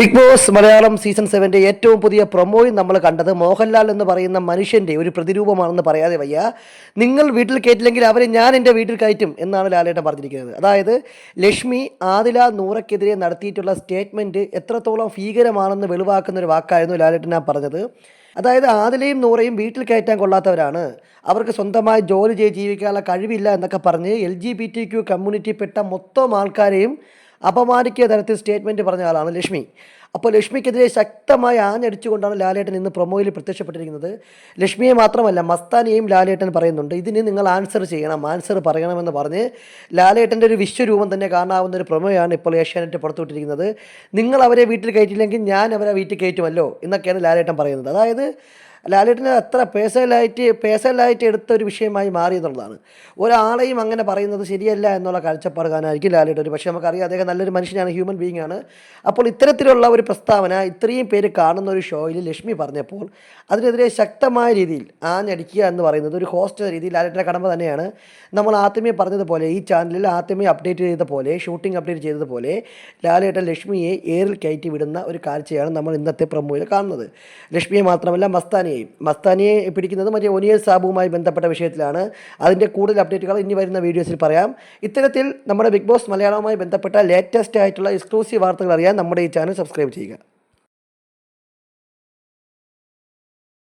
Big boss Malayalam season 7 ഏറ്റവും പുതിയ പ്രൊമോയിൽ നമ്മൾ കണ്ടത് മോഹൻലാൽ എന്ന് പറയുന്ന മനുഷ്യൻ്റെ ഒരു പ്രതിരൂപമാണെന്ന് പറയാതെ വയ്യ. നിങ്ങൾ വീട്ടിൽ കയറ്റില്ലെങ്കിൽ അവരെ ഞാൻ എൻ്റെ വീട്ടിൽ കയറ്റും എന്നാണ് ലാലേട്ടൻ പറഞ്ഞിരിക്കുന്നത്. അതായത് ലക്ഷ്മി ആദില നൂറയ്ക്കെതിരെ നടത്തിയിട്ടുള്ള സ്റ്റേറ്റ്മെൻറ്റ് എത്രത്തോളം ഭീകരമാണെന്ന് വെളിവാക്കുന്ന ഒരു വാക്കായിരുന്നു ലാലേട്ടൻ പറഞ്ഞത്. അതായത് ആദിലയും നൂറയും വീട്ടിൽ കയറ്റാൻ കൊള്ളാത്തവരാണ്, അവർക്ക് സ്വന്തമായി ജോലി ചെയ്ത് ജീവിക്കാനുള്ള കഴിവില്ല എന്നൊക്കെ പറഞ്ഞ് LGBTQ കമ്മ്യൂണിറ്റിയിൽപ്പെട്ട മൊത്തം ആൾക്കാരെയും അപമാനിക്കുക തരത്തിൽ സ്റ്റേറ്റ്മെൻറ്റ് പറഞ്ഞ ആളാണ് ലക്ഷ്മി. അപ്പോൾ ലക്ഷ്മിക്കെതിരെ ശക്തമായി ആഞ്ഞടിച്ചുകൊണ്ടാണ് ലാലേട്ടൻ ഇന്ന് പ്രൊമോയിൽ പ്രത്യക്ഷപ്പെട്ടിരിക്കുന്നത്. ലക്ഷ്മിയെ മാത്രമല്ല മസ്താനിയെയും ലാലേട്ടൻ പറയുന്നുണ്ട്. ഇതിന് നിങ്ങൾ ആൻസർ ചെയ്യണം, ആൻസർ പറയണമെന്ന് പറഞ്ഞ് ലാലേട്ടൻ്റെ ഒരു വിശ്വരൂപം തന്നെ കാണാവുന്ന ഒരു പ്രൊമോയാണ് ഇപ്പോൾ ഏഷ്യാനെറ്റ് പുറത്തുവിട്ടിരിക്കുന്നത്. നിങ്ങൾ അവരെ വീട്ടിൽ കയറ്റില്ലെങ്കിൽ ഞാൻ അവരെ വീട്ടിൽ കയറ്റുമല്ലോ എന്നൊക്കെയാണ് ലാലേട്ടൻ പറയുന്നത്. അതായത് ലാലേട്ടന് അത്ര പേഴ്സണലായിട്ട് എടുത്ത ഒരു വിഷയമായി മാറി എന്നുള്ളതാണ്. ഒരാളെയും അങ്ങനെ പറയുന്നത് ശരിയല്ല എന്നുള്ള കാഴ്ചപ്പാട് കാണാനായിരിക്കും ലാലേട്ടൻ. ഒരു പക്ഷേ നമുക്കറിയാം അദ്ദേഹം നല്ലൊരു മനുഷ്യനാണ്, ഹ്യൂമൻ ബീയിങ് ആണ്. അപ്പോൾ ഇത്തരത്തിലുള്ള ഒരു പ്രസ്താവന ഇത്രയും പേര് കാണുന്ന ഒരു ഷോയിൽ ലക്ഷ്മി പറഞ്ഞപ്പോൾ അതിനെതിരെ ശക്തമായ രീതിയിൽ ആഞ്ഞടിക്കുക എന്ന് പറയുന്നത് ഒരു ഹോസ്റ്റ് എന്ന രീതിയിൽ ലാലേട്ടൻ്റെ കടമ തന്നെയാണ്. നമ്മൾ ആദ്യമേ പറഞ്ഞതുപോലെ ഈ ചാനലിൽ ആദ്യമേ അപ്ഡേറ്റ് ചെയ്തതുപോലെ, ഷൂട്ടിംഗ് അപ്ഡേറ്റ് ചെയ്തതുപോലെ ലാലേട്ടൻ ലക്ഷ്മിയെ ഏറിൽ കയറ്റി വിടുന്ന ഒരു കാഴ്ചയാണ് നമ്മൾ ഇന്നത്തെ പ്രൊമോയിൽ കാണുന്നത്. ലക്ഷ്മിയെ മാത്രമല്ല മസ്താനിയെ പിടിക്കുന്നത് മറ്റേ ഒനിയൽ സാബുവുമായി ബന്ധപ്പെട്ട വിഷയത്തിലാണ്. അതിൻ്റെ കൂടുതൽ അപ്ഡേറ്റുകൾ ഇനി വരുന്ന വീഡിയോസിൽ പറയാം. ഇത്തരത്തിൽ നമ്മുടെ ബിഗ് ബോസ് മലയാളവുമായി ബന്ധപ്പെട്ട ലേറ്റസ്റ്റ് ആയിട്ടുള്ള എക്സ്ക്ലൂസീവ് വാർത്തകൾ അറിയാൻ നമ്മുടെ ഈ ചാനൽ സബ്സ്ക്രൈബ് ചെയ്യുക.